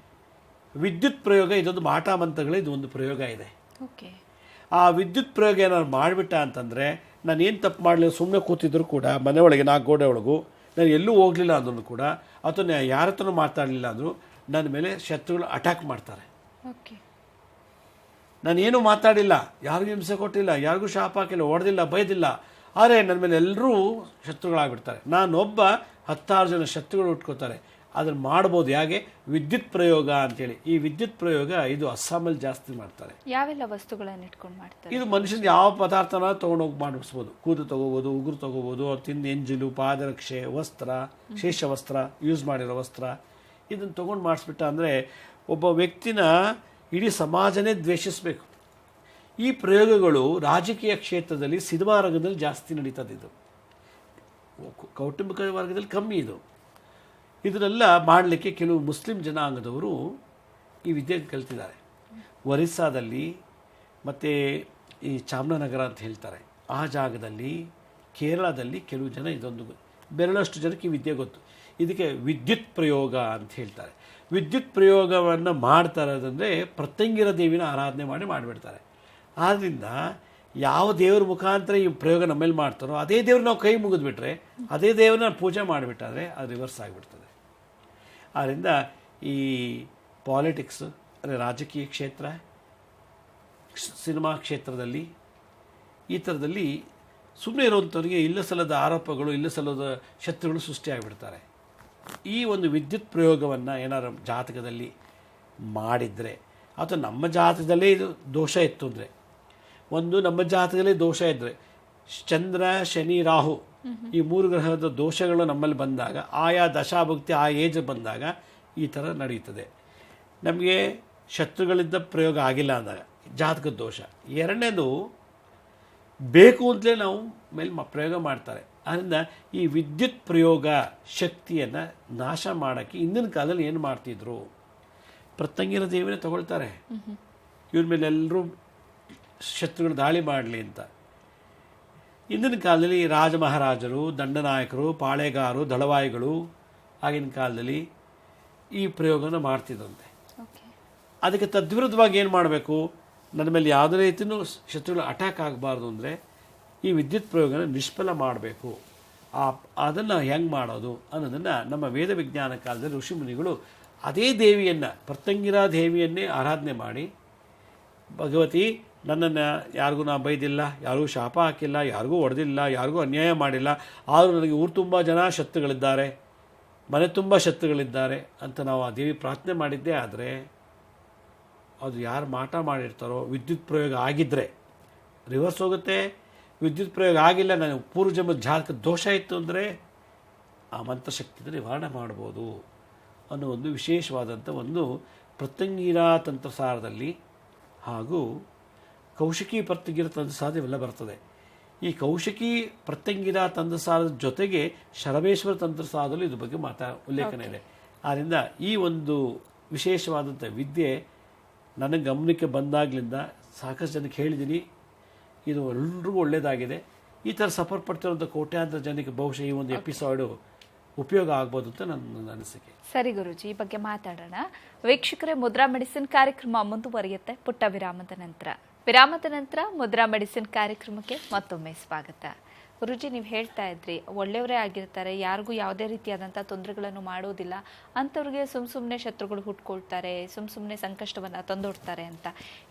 ವಿದ್ಯುತ್ ಪ್ರಯೋಗ ಇದೊಂದು ಮಾಟ ಮಂತ್ರಗಳು, ಇದು ಒಂದು ಪ್ರಯೋಗ ಇದೆ. ಓಕೆ. ಆ ವಿದ್ಯುತ್ ಪ್ರಯೋಗ ಏನಾದ್ರು ಮಾಡಿಬಿಟ್ಟ ಅಂತಂದರೆ ನಾನು ಏನು ತಪ್ಪು ಮಾಡಲಿಲ್ಲ, ಸುಮ್ಮನೆ ಕೂತಿದ್ರು ಕೂಡ ಮನೆಯೊಳಗೆ 4 ಗೋಡೆ ಒಳಗೂ ನಾನು ಎಲ್ಲೂ ಹೋಗಲಿಲ್ಲ ಅಂದ್ರೂ ಕೂಡ, ಅಥವಾ ಯಾರ ಹತ್ರನೂ ಮಾತಾಡಲಿಲ್ಲ ಅಂದರೂ ನನ್ನ ಮೇಲೆ ಶತ್ರುಗಳು ಅಟ್ಯಾಕ್ ಮಾಡ್ತಾರೆ. ಓಕೆ. ನಾನೇನು ಮಾತಾಡಿಲ್ಲ, ಯಾರಿಗೂ ಹಿಂಸೆ ಕೊಟ್ಟಿಲ್ಲ, ಯಾರಿಗೂ ಶಾಪ ಹಾಕಿಲ್ಲ, ಹೊಡೆದಿಲ್ಲ, ಬೈದಿಲ್ಲ, ಆದರೆ ನನ್ನ ಮೇಲೆ ಎಲ್ಲರೂ ಶತ್ರುಗಳಾಗ್ಬಿಡ್ತಾರೆ. ನಾನೊಬ್ಬ 10 ಜನ ಶತ್ರುಗಳು ಉಟ್ಕೋತಾರೆ. ಅದನ್ನು ಮಾಡ್ಬೋದು. ಹೇಗೆ? ವಿದ್ಯುತ್ ಪ್ರಯೋಗ ಅಂತೇಳಿ. ಈ ವಿದ್ಯುತ್ ಪ್ರಯೋಗ ಇದು ಅಸ್ಸಾಮಲ್ಲಿ ಜಾಸ್ತಿ ಮಾಡ್ತಾರೆ. ಯಾವೆಲ್ಲ ವಸ್ತುಗಳನ್ನು ಇಟ್ಕೊಂಡು ಮಾಡ್ತಾರೆ? ಇದು ಮನುಷ್ಯನ ಯಾವ ಪದಾರ್ಥನ ತೊಗೊಂಡೋಗಿ ಮಾಡಿಸ್ಬೋದು. ಕೂದು ತೊಗೋಬೋದು, ಉಗುರು ತೊಗೋಬೋದು, ತಿಂದು ಎಂಜಿಲು, ಪಾದರಕ್ಷೆ, ವಸ್ತ್ರ, ಶೇಷ ವಸ್ತ್ರ, ಯೂಸ್ ಮಾಡಿರೋ ವಸ್ತ್ರ, ಇದನ್ನು ತೊಗೊಂಡು ಮಾಡಿಸ್ಬಿಟ್ಟ ಅಂದರೆ ಒಬ್ಬ ವ್ಯಕ್ತಿನ ಇಡೀ ಸಮಾಜನೇ ದ್ವೇಷಿಸಬೇಕು. ಈ ಪ್ರಯೋಗಗಳು ರಾಜಕೀಯ ಕ್ಷೇತ್ರದಲ್ಲಿ, ಸಿನಿಮಾ ರಂಗದಲ್ಲಿ ಜಾಸ್ತಿ ನಡೀತದೆ. ಇದು ಕೌಟುಂಬಿಕ ವರ್ಗದಲ್ಲಿ ಕಮ್ಮಿ. ಇದನ್ನೆಲ್ಲ ಮಾಡಲಿಕ್ಕೆ ಕೆಲವು ಮುಸ್ಲಿಂ ಜನಾಂಗದವರು ಈ ವಿದ್ಯೆ ಕಲ್ತಿದ್ದಾರೆ. ಒರಿಸ್ಸಾದಲ್ಲಿ ಮತ್ತು ಈ ಚಾಮರಾಜನಗರ ಅಂತ ಹೇಳ್ತಾರೆ, ಆ ಜಾಗದಲ್ಲಿ, ಕೇರಳದಲ್ಲಿ ಕೆಲವು ಜನ ಇದೊಂದು ಬೆರಳಷ್ಟು ಜನಕ್ಕೆ ಈ ವಿದ್ಯೆ ಗೊತ್ತು. ಇದಕ್ಕೆ ವಿದ್ಯುತ್ ಪ್ರಯೋಗ ಅಂತ ಹೇಳ್ತಾರೆ. ವಿದ್ಯುತ್ ಪ್ರಯೋಗವನ್ನು ಮಾಡ್ತಾ ಇರೋದಂದರೆ ಪ್ರತ್ಯಂಗಿರ ದೇವಿನ ಆರಾಧನೆ ಮಾಡಿಬಿಡ್ತಾರೆ. ಆದ್ದರಿಂದ ಯಾವ ದೇವ್ರ ಮುಖಾಂತರ ಈ ಪ್ರಯೋಗ ನಮ್ಮೇಲೆ ಮಾಡ್ತಾರೋ ಅದೇ ದೇವ್ರು ನಾವು ಕೈ ಮುಗಿದ್ಬಿಟ್ರೆ, ಅದೇ ದೇವ್ರನ್ನ ಪೂಜೆ ಮಾಡಿಬಿಟ್ಟಾದರೆ ಅದು ರಿವರ್ಸ್ ಆಗಿಬಿಡ್ತದೆ. ಆದ್ದರಿಂದ ಈ ಪಾಲಿಟಿಕ್ಸ್ ಅಂದರೆ ರಾಜಕೀಯ ಕ್ಷೇತ್ರ, ಸಿನಿಮಾ ಕ್ಷೇತ್ರದಲ್ಲಿ, ಈ ಥರದಲ್ಲಿ ಸುಮ್ಮನೆ ಇರುವಂಥವ್ರಿಗೆ ಇಲ್ಲ ಸಲ್ಲದ ಆರೋಪಗಳು, ಇಲ್ಲ ಸಲ್ಲದ ಶತ್ರುಗಳು ಸೃಷ್ಟಿಯಾಗಿಬಿಡ್ತಾರೆ. ಈ ಒಂದು ವಿದ್ಯುತ್ ಪ್ರಯೋಗವನ್ನು ಏನಾದ್ರು ಜಾತಕದಲ್ಲಿ ಮಾಡಿದರೆ, ಅಥವಾ ನಮ್ಮ ಜಾತಕದಲ್ಲೇ ಇದು ದೋಷ ಇತ್ತು ಅಂದರೆ, ಒಂದು ನಮ್ಮ ಜಾತಕದಲ್ಲೇ ದೋಷ ಇದ್ದರೆ, ಚಂದ್ರ, ಶನಿ, ರಾಹು ಈ 3 ಗ್ರಹದ ದೋಷಗಳು ನಮ್ಮಲ್ಲಿ ಬಂದಾಗ, ಆಯಾ ದಶಾಭುಕ್ತಿ ಆ ಏಜ್ ಬಂದಾಗ ಈ ಥರ ನಡೆಯುತ್ತದೆ. ನಮಗೆ ಶತ್ರುಗಳಿಂದ ಪ್ರಯೋಗ ಆಗಿಲ್ಲ ಅಂದಾಗ ಜಾತಕದ ದೋಷ. ಎರಡನೇದು, ಬೇಕು ಅಂತಲೇ ನಾವು ಮೇಲೆ ಪ್ರಯೋಗ ಮಾಡ್ತಾರೆ. ಆದ್ದರಿಂದ ಈ ವಿದ್ಯುತ್ ಪ್ರಯೋಗ ಶಕ್ತಿಯನ್ನು ನಾಶ ಮಾಡೋಕ್ಕೆ ಹಿಂದಿನ ಕಾಲದಲ್ಲಿ ಏನು ಮಾಡ್ತಿದ್ರು, ಪ್ರತ್ಯಂಗಿರ ದೇವಿನೇ ತಗೊಳ್ತಾರೆ. ಇವ್ರ ಮೇಲೆ ಎಲ್ಲರೂ ಶತ್ರುಗಳು ದಾಳಿ ಮಾಡಲಿ ಅಂತ. ಹಿಂದಿನ ಕಾಲದಲ್ಲಿ ರಾಜ ಮಹಾರಾಜರು, ದಂಡನಾಯಕರು, ಪಾಳೆಗಾರರು, ದಳವಾಯಿಗಳು ಆಗಿನ ಕಾಲದಲ್ಲಿ ಈ ಪ್ರಯೋಗನ ಮಾಡ್ತಿದ್ದಂತೆ. ಅದಕ್ಕೆ ತದ್ವಿರುದ್ಧವಾಗಿ ಏನು ಮಾಡಬೇಕು, ನನ್ನ ಮೇಲೆ ಯಾವುದೇ ರೀತಿಯೂ ಶತ್ರುಗಳು ಅಟ್ಯಾಕ್ ಆಗಬಾರ್ದು ಅಂದರೆ ಈ ವಿದ್ಯುತ್ ಪ್ರಯೋಗನ ನಿಷ್ಫಲ ಮಾಡಬೇಕು. ಅದನ್ನು ಹೆಂಗೆ ಮಾಡೋದು ಅನ್ನೋದನ್ನು ನಮ್ಮ ವೇದ ವಿಜ್ಞಾನ ಕಾಲದಲ್ಲಿ ಋಷಿಮುನಿಗಳು ಅದೇ ದೇವಿಯನ್ನು, ಪ್ರತ್ಯಂಗಿರ ದೇವಿಯನ್ನೇ ಆರಾಧನೆ ಮಾಡಿ, ಭಗವತಿ ನನ್ನನ್ನು ಯಾರಿಗೂ ನಾ ಬೈದಿಲ್ಲ, ಯಾರಿಗೂ ಶಾಪ ಹಾಕಿಲ್ಲ, ಯಾರಿಗೂ ಹೊಡೆದಿಲ್ಲ, ಯಾರಿಗೂ ಅನ್ಯಾಯ ಮಾಡಿಲ್ಲ, ಆದರೂ ನನಗೆ ಊರು ತುಂಬ ಜನ ಶತ್ರುಗಳಿದ್ದಾರೆ, ಮನೆ ತುಂಬ ಶತ್ರುಗಳಿದ್ದಾರೆ ಅಂತ ನಾವು ಆ ದೇವಿ ಪ್ರಾರ್ಥನೆ ಮಾಡಿದ್ದೇ ಆದರೆ, ಅದು ಯಾರು ಮಾಟ ಮಾಡಿರ್ತಾರೋ, ವಿದ್ಯುತ್ ಪ್ರಯೋಗ ಆಗಿದ್ದರೆ ರಿವರ್ಸ್ ಹೋಗುತ್ತೆ. ವಿದ್ಯುತ್ ಪ್ರಯೋಗ ಆಗಿಲ್ಲ, ನನಗೆ ಪೂರ್ವಜನ್ಮದ ಜಾತಕ ದೋಷ ಇತ್ತು ಅಂದರೆ ಆ ಮಂತ್ರಶಕ್ತಿಯಿಂದ ನಿವಾರಣೆ ಮಾಡ್ಬೋದು ಅನ್ನೋ ಒಂದು ವಿಶೇಷವಾದಂಥ ಒಂದು ಪ್ರತ್ಯಂಗಿರ ತಂತ್ರಸಾರದಲ್ಲಿ ಹಾಗೂ ಕೌಶಿಕಿ ಪ್ರತ್ಯಂಗಿರ ತಂತ್ರಸಾರ ಇವೆಲ್ಲ ಬರ್ತದೆ. ಈ ಕೌಶಿಕಿ ಪ್ರತ್ಯಂಗಿರ ತಂತ್ರಸಾರದ ಜೊತೆಗೆ ಶರಬೇಶ್ವರ ತಂತ್ರಸಾರದಲ್ಲಿ ಇದ್ರ ಬಗ್ಗೆ ಉಲ್ಲೇಖನ ಇದೆ. ಆದ್ದರಿಂದ ಈ ಒಂದು ವಿಶೇಷವಾದಂಥ ವಿದ್ಯೆ ನನಗೆ ಗಮನಕ್ಕೆ ಬಂದಾಗಲಿಂದ ಸಾಕಷ್ಟು ಜನಕ್ಕೆ ಹೇಳಿದ್ದೀನಿ, ಇದು ಎಲ್ರಿಗೂ ಒಳ್ಳೆಯದಾಗಿದೆ. ಈ ಥರ ಸಫರ್ ಪಡ್ತಿರೋಂಥ ಕೋಟ್ಯಾಂತರ ಜನಕ್ಕೆ ಬಹುಶಃ ಈ ಒಂದು ಎಪಿಸೋಡು ಉಪಯೋಗ ಆಗ್ಬೋದು ಅಂತ ನನ್ನ ಅನಿಸಿಕೆ. ಸರಿ ಗುರುಜಿ, ಈ ಬಗ್ಗೆ ಮಾತಾಡೋಣ. ವೀಕ್ಷಕರೇ, ಮುದ್ರಾ ಮೆಡಿಸಿನ್ ಕಾರ್ಯಕ್ರಮ ಮುಂದುವರಿಯುತ್ತೆ ಪುಟ್ಟ ವಿರಾಮದ ನಂತರ ಮುದ್ರಾ ಮೆಡಿಸಿನ್ ಕಾರ್ಯಕ್ರಮಕ್ಕೆ ಮತ್ತೊಮ್ಮೆ ಸ್ವಾಗತ. ಗುರುಜಿ, ನೀವು ಹೇಳ್ತಾ ಇದ್ರಿ ಒಳ್ಳೆಯವರೇ ಆಗಿರ್ತಾರೆ, ಯಾರಿಗೂ ಯಾವುದೇ ರೀತಿಯಾದಂಥ ತೊಂದರೆಗಳನ್ನು ಮಾಡೋದಿಲ್ಲ, ಅಂಥವ್ರಿಗೆ ಸುಮ್ಮನೆ ಶತ್ರುಗಳು ಹುಟ್ಕೊಳ್ತಾರೆ, ಸುಮ್ಮನೆ ಸಂಕಷ್ಟವನ್ನು ತಂದೊಡ್ತಾರೆ ಅಂತ.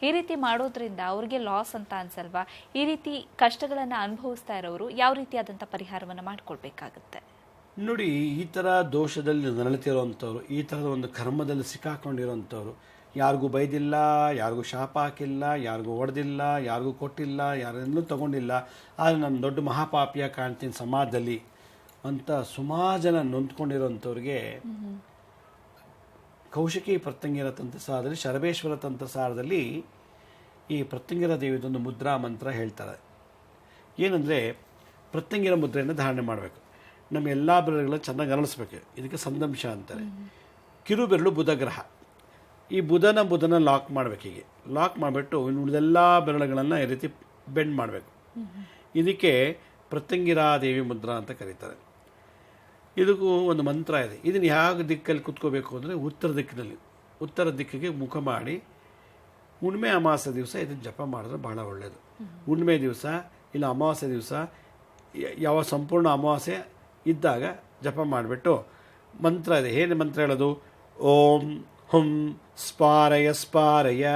ಈ ರೀತಿ ಮಾಡೋದ್ರಿಂದ ಅವ್ರಿಗೆ ಲಾಸ್ ಅಂತ ಅನ್ಸಲ್ವಾ? ಈ ರೀತಿ ಕಷ್ಟಗಳನ್ನು ಅನುಭವಿಸ್ತಾ ಇರೋರು ಯಾವ ರೀತಿಯಾದಂಥ ಪರಿಹಾರವನ್ನು ಮಾಡ್ಕೊಳ್ಬೇಕಾಗುತ್ತೆ? ನೋಡಿ, ಈ ಥರ ದೋಷದಲ್ಲಿ ನರಳುತ್ತಿರೋವಂಥವ್ರು, ಈ ಥರದ ಒಂದು ಕರ್ಮದಲ್ಲಿ ಸಿಕ್ಕಾಕೊಂಡಿರೋವಂಥವ್ರು, ಯಾರಿಗೂ ಬೈದಿಲ್ಲ, ಯಾರಿಗೂ ಶಾಪ ಹಾಕಿಲ್ಲ, ಯಾರಿಗೂ ಹೊಡೆದಿಲ್ಲ, ಯಾರಿಗೂ ಕೊಟ್ಟಿಲ್ಲ, ಯಾರನ್ನೂ ತಗೊಂಡಿಲ್ಲ, ಆದರೆ ನಾನು ದೊಡ್ಡ ಮಹಾಪಾಪಿಯ ಕಾಣ್ತೀನಿ ಸಮಾಜದಲ್ಲಿ ಅಂತ ಸುಮಾರು ಜನ ನೊಂದ್ಕೊಂಡಿರೋಂಥವ್ರಿಗೆ ಕೌಶಿಕಿ ಪ್ರತ್ಯಂಗಿರ ತಂತ್ರಸಾರದಲ್ಲಿ, ಶರಬೇಶ್ವರ ತಂತ್ರಸಾರದಲ್ಲಿ ಈ ಪ್ರತ್ಯಂಗಿರ ದೇವಿದೊಂದು ಮುದ್ರಾ ಮಂತ್ರ ಹೇಳ್ತಾರೆ. ಏನಂದರೆ, ಪ್ರತ್ಯಂಗಿರ ಮುದ್ರೆಯನ್ನು ಧಾರಣೆ ಮಾಡಬೇಕು. ನಮ್ಮ ಎಲ್ಲ ಬೆರಳುಗಳನ್ನ ಚೆನ್ನಾಗಿ ಅರಳಿಸ್ಬೇಕು. ಇದಕ್ಕೆ ಸಂದಂಶ ಅಂತಾರೆ. ಕಿರು ಬೆರಳು ಬುಧ ಗ್ರಹ. ಈ ಬುಧನ ಲಾಕ್ ಮಾಡಬೇಕು. ಹೀಗೆ ಲಾಕ್ ಮಾಡಿಬಿಟ್ಟು ಉಳಿದೆಲ್ಲ ಬೆರಳುಗಳನ್ನು ಈ ರೀತಿ ಬೆಂಡ್ ಮಾಡಬೇಕು. ಇದಕ್ಕೆ ಪ್ರತ್ಯಂಗಿರಾದೇವಿ ಮುದ್ರಾ ಅಂತ ಕರೀತಾರೆ. ಇದಕ್ಕೂ ಒಂದು ಮಂತ್ರ ಇದೆ. ಇದನ್ನು ಯಾವ ದಿಕ್ಕಲ್ಲಿ ಕುತ್ಕೋಬೇಕು ಅಂದರೆ ಉತ್ತರ ದಿಕ್ಕಿಗೆ ಮುಖ ಮಾಡಿ ಹುಣ್ಣಿಮೆ ಅಮಾವಾಸ್ಯೆ ದಿವಸ ಇದನ್ನು ಜಪ ಮಾಡಿದ್ರೆ ಬಹಳ ಒಳ್ಳೆಯದು. ಹುಣ್ಣಿಮೆ ದಿವಸ ಇಲ್ಲ ಅಮಾವಾಸ್ಯೆ ದಿವಸ, ಯಾವ ಸಂಪೂರ್ಣ ಅಮಾವಾಸ್ಯೆ ಇದ್ದಾಗ ಜಪ ಮಾಡಿಬಿಟ್ಟು ಮಂತ್ರ ಇದೆ. ಏನು ಮಂತ್ರ ಹೇಳೋದು? ಓಂ ಹುಂ ಸ್ಪಾರಯ ಸ್ಪಾರಯ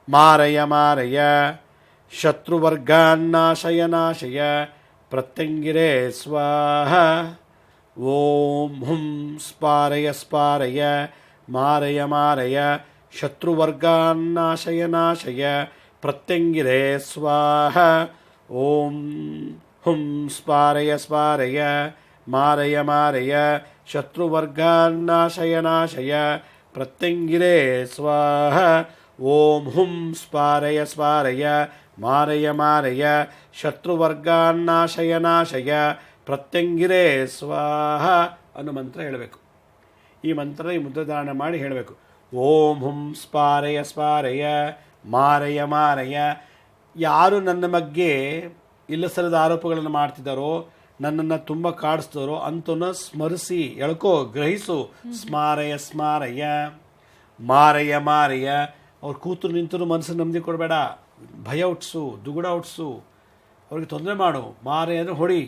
ಮಾರಯ ಮಾರಯ ಶತ್ರುವರ್ಗಾನ್ನಾಶಯ ನಾಶಯ ಪ್ರತ್ಯಂಗಿರೇ ಸ್ವಾಹ. ಓಂ ಹುಂ ಸ್ಪಾರಯ ಸ್ಪಾರಯ ಮಾರಯ ಮಾರಯ ಶತ್ರುವರ್ಗಾನ್ನಾಶಯ ನಾಶಯ ಪ್ರತ್ಯಂಗಿರೇ ಸ್ವಾಹ. ಓಂ ಹುಂ ಸ್ಪಾರಯ ಸ್ಪಾರಯ ಮಾರಯ ಮಾರಯ ಶತ್ರುವರ್ಗಾನ್ನಾಶಯ ನಾಶಯ ಪ್ರತ್ಯಂಗಿರೇ ಸ್ವಾಹ. ಓಂ ಹುಂ ಸ್ಪಾರಯ ಸ್ಪಾರಯ ಮಾರಯ ಮಾರಯ ಶತ್ರುವರ್ಗಾನ್ನಾಶಯ ನಾಶಯ ಪ್ರತ್ಯಂಗಿರೇ ಸ್ವಾಹ ಅನ್ನೋ ಮಂತ್ರ ಹೇಳಬೇಕು. ಈ ಮಂತ್ರ ಈ ಮುದ್ರಧಾರಣೆ ಮಾಡಿ ಹೇಳಬೇಕು. ಓಂ ಹುಂ ಸ್ಪಾರಯ ಸ್ಪಾರಯ ಮಾರಯ ಮಾರಯ. ಯಾರು ನನ್ನ ಬಗ್ಗೆ ಇಲ್ಲಸಲ್ಲದ ಆರೋಪಗಳನ್ನು ಮಾಡ್ತಿದ್ದಾರೋ, ನನ್ನನ್ನು ತುಂಬ ಕಾಡಿಸ್ತಾರೋ ಅಂಥವನ್ನ ಸ್ಮರಿಸಿ ಎಳ್ಕೋ, ಗ್ರಹಿಸು. ಸ್ಮಾರಯ ಸ್ಮಾರಯ ಮಾರಯ ಮಾರಯ. ಅವ್ರು ಕೂತರು ನಿಂತರು ಮನಸ್ಸನ್ನು ನೆಮ್ಮದಿ ಕೊಡಬೇಡ, ಭಯ ಹುಟ್ಟಿಸು, ದುಗುಡ ಹುಟ್ಟಿಸು, ಅವ್ರಿಗೆ ತೊಂದರೆ ಮಾಡು. ಮಾರಯ ಅಂದರೆ ಹೊಡಿ.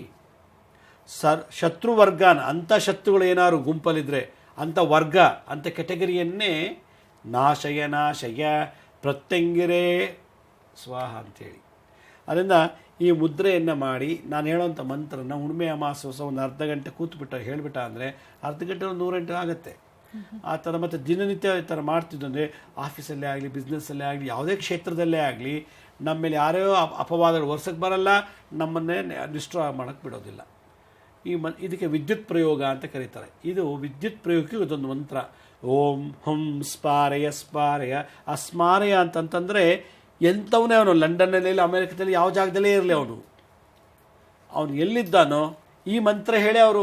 ಶತ್ರುವರ್ಗನ, ಅಂಥ ಶತ್ರುಗಳು ಏನಾದ್ರು ಗುಂಪಲ್ಲಿದ್ದರೆ, ಅಂಥ ವರ್ಗ, ಅಂಥ ಕೆಟಗರಿಯನ್ನೇ ನಾಶಯ ನಾಶಯ ಪ್ರತ್ಯಂಗಿರೇ ಸ್ವಾಹ ಅಂಥೇಳಿ. ಅದರಿಂದ ಈ ಮುದ್ರೆಯನ್ನು ಮಾಡಿ ನಾನು ಹೇಳೋವಂಥ ಮಂತ್ರನ ಹುಣ್ಣಿಮೆ ಅಮಾವಾಸ್ಯೆ ಒಂದು ಅರ್ಧ ಗಂಟೆ ಕೂತ್ಬಿಟ್ಟ ಹೇಳಿಬಿಟ್ಟ ಅಂದರೆ ಅರ್ಧ ಗಂಟೆ ಒಂದು 100 ಗಂಟೆ ಆಗುತ್ತೆ. ಆ ಥರ ಮತ್ತು ದಿನನಿತ್ಯ ಈ ಥರ ಮಾಡ್ತಿದ್ದು ಅಂದರೆ ಆಫೀಸಲ್ಲೇ ಆಗಲಿ, ಬಿಸ್ನೆಸ್ಸಲ್ಲೇ ಆಗಲಿ, ಯಾವುದೇ ಕ್ಷೇತ್ರದಲ್ಲೇ ಆಗಲಿ ನಮ್ಮ ಮೇಲೆ ಯಾರೋ ಅಪವಾದಗಳು ವರ್ಷಕ್ಕೆ ಬರಲ್ಲ, ನಮ್ಮನ್ನೇ ಡಿಸ್ಟ್ರಾಯ್ ಮಾಡೋಕ್ಕೆ ಬಿಡೋದಿಲ್ಲ. ಇದಕ್ಕೆ ವಿದ್ಯುತ್ ಪ್ರಯೋಗ ಅಂತ ಕರೀತಾರೆ. ಇದು ವಿದ್ಯುತ್ ಪ್ರಯೋಗಕ್ಕೆ ಇದೊಂದು ಮಂತ್ರ. ಓಂ ಹುಂ ಸ್ಪಾರಯ ಸ್ಪಾರಯ. ಆ ಸ್ಮಾರಯ ಅಂತಂತಂದರೆ ಎಂಥವನೇ ಅವನು, ಲಂಡನ್ನಲ್ಲಿ, ಅಮೇರಿಕದಲ್ಲಿ, ಯಾವ ಜಾಗದಲ್ಲೇ ಇರಲಿ, ಅವನು ಎಲ್ಲಿದ್ದಾನೋ ಈ ಮಂತ್ರ ಹೇಳಿ ಅವರು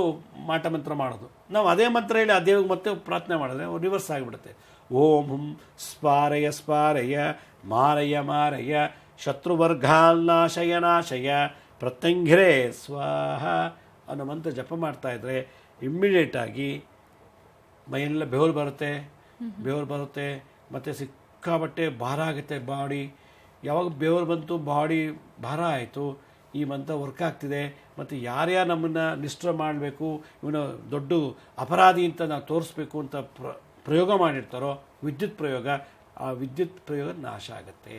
ಮಾಟ ಮಂತ್ರ ಮಾಡೋದು. ನಾವು ಅದೇ ಮಂತ್ರ ಹೇಳಿ ಆ ದೇವ್ರಿಗೆ ಮತ್ತೆ ಪ್ರಾರ್ಥನೆ ಮಾಡಿದ್ರೆ ರಿವರ್ಸ್ ಆಗಿಬಿಡುತ್ತೆ. ಓಂ ಹುಂ ಸ್ಪಾರಯ ಸ್ಪಾರಯ ಮಾರಯ ಮಾರಯ ಶತ್ರುವರ್ಗಾನ್ನಾಶಯ ನಾಶಯ ಪ್ರತ್ಯಂಗಿರೇ ಸ್ವಾಹ ಅನ್ನೋ ಮಂತ್ರ ಜಪ ಮಾಡ್ತಾಯಿದ್ರೆ ಇಮ್ಮಿಡಿಯೇಟಾಗಿ ಮೈಯೆಲ್ಲ ಬೆವರು ಬರುತ್ತೆ ಮತ್ತು ಸಿಕ್ಕಾಬಟ್ಟೆ ಭಾರ ಆಗುತ್ತೆ ಬಾಡಿ. ಯಾವಾಗ ಬೆವರು ಬಂತು, ಬಾಡಿ ಭಾರ ಆಯಿತು, ಈ ಮಂತ್ರ ವರ್ಕ್ ಆಗ್ತಿದೆ. ಮತ್ತು ಯಾರ್ಯಾರು ನಮ್ಮನ್ನು ಡಿಸ್ಟರ್ಬ್ ಮಾಡಬೇಕು, ಇವನು ದೊಡ್ಡ ಅಪರಾಧಿ ಅಂತ ನಾವು ತೋರಿಸ್ಬೇಕು ಅಂತ ಪ್ರಯೋಗ ಮಾಡಿರ್ತಾರೋ ವಿದ್ಯುತ್ ಪ್ರಯೋಗ, ಆ ವಿದ್ಯುತ್ ಪ್ರಯೋಗ ನಾಶ ಆಗುತ್ತೆ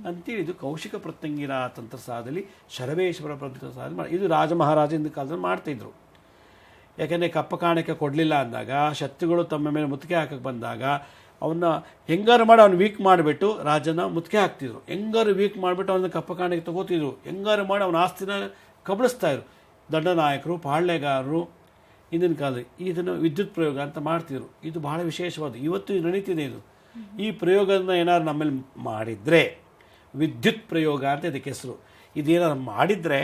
ಅಂತೇಳಿ ಇದು ಕೌಶಿಕ ಪ್ರತ್ಯಂಗಿರ ತಂತ್ರಸಾರದಲ್ಲಿ, ಶರಬೇಶ್ವರ ತಂತ್ರಸಾರದಲ್ಲಿ ಇದು ರಾಜ ಮಹಾರಾಜನ ಕಾಲದಲ್ಲಿ ಮಾಡ್ತಾಯಿದ್ರು. ಯಾಕೆಂದರೆ ಕಪ್ಪ ಕಾಣಿಕೆ ಕೊಡಲಿಲ್ಲ ಅಂದಾಗ, ಶತ್ರುಗಳು ತಮ್ಮ ಮೇಲೆ ಮುತ್ತಿಗೆ ಹಾಕಕ್ಕೆ ಬಂದಾಗ ಅವನ್ನ ಹೆಂಗಾರು ಮಾಡಿ ಅವ್ನು ವೀಕ್ ಮಾಡಿಬಿಟ್ಟು ರಾಜನ ಮುತ್ತಿಗೆ ಹಾಕ್ತಿದ್ರು. ಹೆಂಗಾರು ವೀಕ್ ಮಾಡಿಬಿಟ್ಟು ಅವನ ಕಪ್ಪ ಕಾಣಿಕೆ ತಗೋತಿದ್ರು. ಹೆಂಗಾರು ಮಾಡಿ ಅವನ ಆಸ್ತಿನ ಕಬಳಿಸ್ತಾಯಿದ್ರು. ದಂಡನಾಯಕರು, ಪಾಳ್ಯಗಾರರು ಹಿಂದಿನ ಕಾಲದಲ್ಲಿ ಇದನ್ನು ವಿದ್ಯುತ್ ಪ್ರಯೋಗ ಅಂತ ಮಾಡ್ತಿದ್ರು. ಇದು ಬಹಳ ವಿಶೇಷವಾದ, ಇವತ್ತು ನಡೀತಿದೆ ಇದು. ಈ ಪ್ರಯೋಗನ ಏನಾದ್ರು ನಮ್ಮಲ್ಲಿ ಮಾಡಿದರೆ ವಿದ್ಯುತ್ ಪ್ರಯೋಗ ಅಂತ ಇದಕ್ಕೆ ಹೆಸರು. ಇದೇನಾದ್ರು ಮಾಡಿದರೆ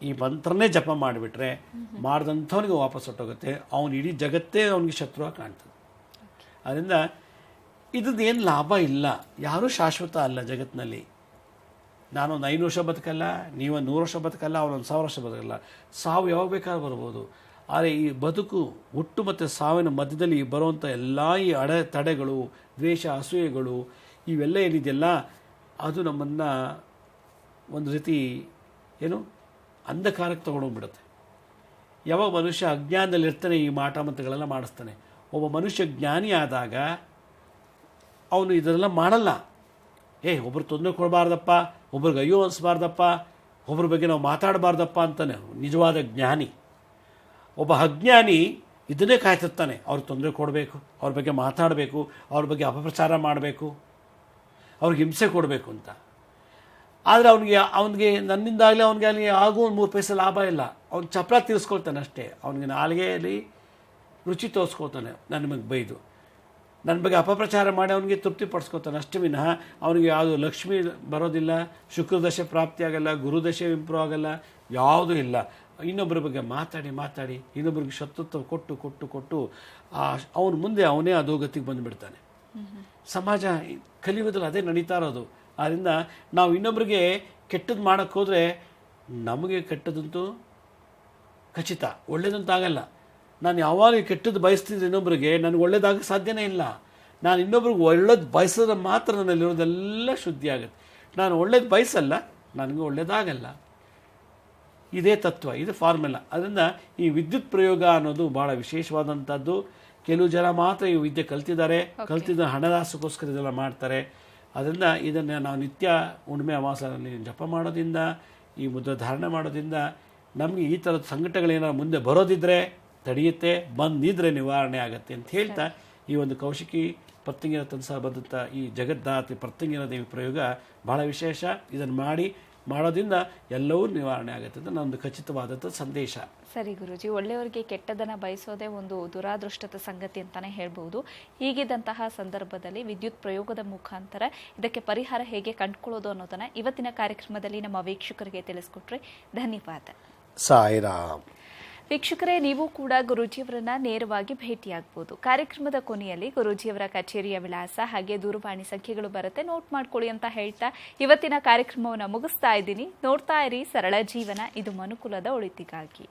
ಈ ಮಂತ್ರನೇ ಜಪ ಮಾಡಿಬಿಟ್ರೆ ಮಾಡಿದಂಥವನಿಗೆ ವಾಪಸ್ ಹೊಟ್ಟೋಗುತ್ತೆ. ಅವನು ಇಡೀ ಜಗತ್ತೇ ಅವನಿಗೆ ಶತ್ರುವಾಗಿ ಕಾಣ್ತದೆ. ಅದರಿಂದ ಇದ್ರದ್ದೇನು ಲಾಭ ಇಲ್ಲ. ಯಾರೂ ಶಾಶ್ವತ ಅಲ್ಲ ಜಗತ್ತಿನಲ್ಲಿ. ನಾನೊಂದು 5 ವರ್ಷ ಬದುಕಲ್ಲ, ನೀವೊಂದು 100 ವರ್ಷ ಬದುಕಲ್ಲ, ಅವನೊಂದು 1000 ವರ್ಷ ಬದುಕಲ್ಲ. ಸಾವು ಯಾವಾಗ ಬೇಕಾದ್ರೂ ಬರ್ಬೋದು. ಆದರೆ ಈ ಬದುಕು ಹುಟ್ಟು ಮತ್ತು ಸಾವಿನ ಮಧ್ಯದಲ್ಲಿ ಬರುವಂಥ ಎಲ್ಲ ಈ ತಡೆಗಳು, ದ್ವೇಷ, ಅಸೂಯೆಗಳು ಇವೆಲ್ಲ ಏನಿದೆಯಲ್ಲ, ಅದು ನಮ್ಮನ್ನು ಒಂದು ರೀತಿ ಅಂಧಕಾರಕ್ಕೆ ತೊಗೊಂಡೋಗ್ಬಿಡುತ್ತೆ. ಯಾವಾಗ ಮನುಷ್ಯ ಅಜ್ಞಾನದಲ್ಲಿ ಇರ್ತಾನೆ ಈ ಮಾಟ ಮಂತ್ರಗಳೆಲ್ಲ ಮಾಡಿಸ್ತಾನೆ. ಒಬ್ಬ ಮನುಷ್ಯ ಜ್ಞಾನಿ ಆದಾಗ ಅವನು ಇದನ್ನೆಲ್ಲ ಮಾಡಲ್ಲ. ಒಬ್ರು ತೊಂದರೆ ಕೊಡಬಾರ್ದಪ್ಪ, ಒಬ್ರಿಗೆ ಅಯ್ಯೋ ಅನಿಸ್ಬಾರ್ದಪ್ಪ, ಒಬ್ಬರ ಬಗ್ಗೆ ನಾವು ಮಾತಾಡಬಾರ್ದಪ್ಪ ಅಂತಾನೆ ನಿಜವಾದ ಜ್ಞಾನಿ. ಒಬ್ಬ ಅಜ್ಞಾನಿ ಇದನ್ನೇ ಕಾಯ್ತಿರ್ತಾನೆ, ಅವ್ರಿಗೆ ತೊಂದರೆ ಕೊಡಬೇಕು, ಅವ್ರ ಬಗ್ಗೆ ಮಾತಾಡಬೇಕು, ಅವ್ರ ಬಗ್ಗೆ ಅಪಪ್ರಚಾರ ಮಾಡಬೇಕು, ಅವ್ರಿಗೆ ಹಿಂಸೆ ಕೊಡಬೇಕು ಅಂತ. ಆದರೆ ಅವನಿಗೆ ನನ್ನಿಂದಾಗಲಿ ಅವನಿಗೆ ಆಗೋ ಒಂದು 3 ಪೈಸೆ ಲಾಭ ಇಲ್ಲ. ಅವ್ನು ಚಪ್ರ ತೀರಿಸ್ಕೊಳ್ತಾನೆ ಅಷ್ಟೇ. ಅವನಿಗೆ ನಾಲಿಗೆಯಲ್ಲಿ ರುಚಿ ತೋರಿಸ್ಕೊಳ್ತಾನೆ ನಿಮಗೆ ಬೈದು. ನನ್ನ ಬಗ್ಗೆ ಅಪಪ್ರಚಾರ ಮಾಡಿ ಅವನಿಗೆ ತೃಪ್ತಿ ಪಡಿಸ್ಕೊತಾನೆ ಅಷ್ಟೇ ವಿನಃ ಅವನಿಗೆ ಯಾವುದು ಲಕ್ಷ್ಮಿ ಬರೋದಿಲ್ಲ, ಶುಕ್ರದಶೆ ಪ್ರಾಪ್ತಿ ಆಗಲ್ಲ, ಗುರುದಶೆ ಇಂಪ್ರೂವ್ ಆಗಲ್ಲ, ಯಾವುದೂ ಇಲ್ಲ. ಇನ್ನೊಬ್ಬರ ಬಗ್ಗೆ ಮಾತಾಡಿ ಇನ್ನೊಬ್ಬರಿಗೆ ಶತ್ರುತ್ವ ಕೊಟ್ಟು ಅವನ ಮುಂದೆ ಅವನೇ ಅಧೋಗತಿಗೆ ಬಂದುಬಿಡ್ತಾನೆ. ಸಮಾಜ ಕಲಿಯುವುದರಲ್ಲಿ ಅದೇ ನಡೀತಾ ಇರೋದು. ಆದ್ದರಿಂದ ನಾವು ಇನ್ನೊಬ್ಬರಿಗೆ ಕೆಟ್ಟದ್ದು ಮಾಡೋಕ್ಕೆ ಹೋದರೆ ನಮಗೆ ಕೆಟ್ಟದಂತೂ ಖಚಿತ, ಒಳ್ಳೇದಂತೂ ಆಗಲ್ಲ. ನಾನು ಯಾವಾಗ ಕೆಟ್ಟದ್ದು ಬಯಸ್ತಿದ್ರೆ ಇನ್ನೊಬ್ಬರಿಗೆ ನನಗೆ ಒಳ್ಳೇದಾಗಕ್ಕೆ ಸಾಧ್ಯನೇ ಇಲ್ಲ. ನಾನು ಇನ್ನೊಬ್ರಿಗೆ ಒಳ್ಳೇದು ಬಯಸಿದ್ರೆ ಮಾತ್ರ ನನ್ನಲ್ಲಿರೋದೆಲ್ಲ ಶುದ್ಧಿ ಆಗುತ್ತೆ. ನಾನು ಒಳ್ಳೇದು ಬಯಸಲ್ಲ, ನನಗೆ ಒಳ್ಳೇದಾಗಲ್ಲ. ಇದೇ ತತ್ವ, ಇದು ಫಾರ್ಮುಲಾ. ಅದರಿಂದ ಈ ವಿದ್ಯುತ್ ಪ್ರಯೋಗ ಅನ್ನೋದು ಭಾಳ ವಿಶೇಷವಾದಂಥದ್ದು. ಕೆಲವು ಜನ ಮಾತ್ರ ಈ ವಿದ್ಯೆ ಕಲ್ತಿದ್ದ ಹಣದಾಸಕ್ಕೋಸ್ಕರ ಇದೆಲ್ಲ ಮಾಡ್ತಾರೆ. ಅದರಿಂದ ಇದನ್ನು ನಾವು ನಿತ್ಯ ಹುಣ್ಣಿಮೆ ಅಮಾವಾಸ್ಯೆಯಲ್ಲಿ ಜಪ ಮಾಡೋದ್ರಿಂದ, ಈ ಮುದ್ರೆ ಧಾರಣೆ ಮಾಡೋದ್ರಿಂದ ನಮಗೆ ಈ ಥರದ ಸಂಕಟಗಳೇನಾದ್ರು ಮುಂದೆ ಬರೋದಿದ್ದರೆ ತಡೆಯುತ್ತೆ, ಬಂದಿದ್ರೆ ನಿವಾರಣೆ ಆಗುತ್ತೆ ಅಂತ ಹೇಳ್ತಾ ಈ ಒಂದು ಕೌಶಿಕಿ ಪ್ರತ್ಯಂಗಿರ ತಂತ್ರ ಬಂದಂಥ ಈ ಜಗದ್ದಾತ್ರಿ ಪ್ರತ್ಯಂಗಿರ ದೇವಿ ಪ್ರಯೋಗ ಭಾಳ ವಿಶೇಷ. ಇದನ್ನು ಮಾಡೋದ್ರಿಂದ ಎಲ್ಲವೂ ನಿವಾರಣೆ ಆಗುತ್ತೆ ಅಂತ ನನ್ನೊಂದು ಖಚಿತವಾದಂಥ ಸಂದೇಶ. ಸರಿ ಗುರುಜಿ, ಒಳ್ಳೆಯವರಿಗೆ ಕೆಟ್ಟದನ್ನು ಬಯಸೋದೇ ಒಂದು ದುರಾದೃಷ್ಟದ ಸಂಗತಿ ಅಂತಾನೆ ಹೇಳ್ಬೋದು. ಹೀಗಿದ್ದಂತಹ ಸಂದರ್ಭದಲ್ಲಿ ವಿದ್ಯುತ್ ಪ್ರಯೋಗದ ಮುಖಾಂತರ ಇದಕ್ಕೆ ಪರಿಹಾರ ಹೇಗೆ ಕಂಡುಕೊಳ್ಳೋದು ಅನ್ನೋದನ್ನ ಇವತ್ತಿನ ಕಾರ್ಯಕ್ರಮದಲ್ಲಿ ನಮ್ಮ ವೀಕ್ಷಕರಿಗೆ ತಿಳಿಸ್ಕೊಟ್ರೆ ಧನ್ಯವಾದ. ಸಾಯಿರಾಮ್. ವೀಕ್ಷಕರೇ, ನೀವು ಕೂಡ ಗುರೂಜಿಯವರನ್ನ ನೇರವಾಗಿ ಭೇಟಿಯಾಗಬಹುದು. ಕಾರ್ಯಕ್ರಮದ ಕೊನೆಯಲ್ಲಿ ಗುರೂಜಿಯವರ ಕಚೇರಿಯ ವಿಳಾಸ ಹಾಗೆ ದೂರವಾಣಿ ಸಂಖ್ಯೆಗಳು ಬರುತ್ತೆ, ನೋಟ್ ಮಾಡ್ಕೊಳ್ಳಿ ಅಂತ ಹೇಳ್ತಾ ಇವತ್ತಿನ ಕಾರ್ಯಕ್ರಮವನ್ನು ಮುಗಿಸ್ತಾ ಇದ್ದೀನಿ. ನೋಡ್ತಾ ಇರಿ ಸರಳ ಜೀವನ, ಇದು ಮನುಕುಲದ ಒಳಿತಿಗಾಗಿ.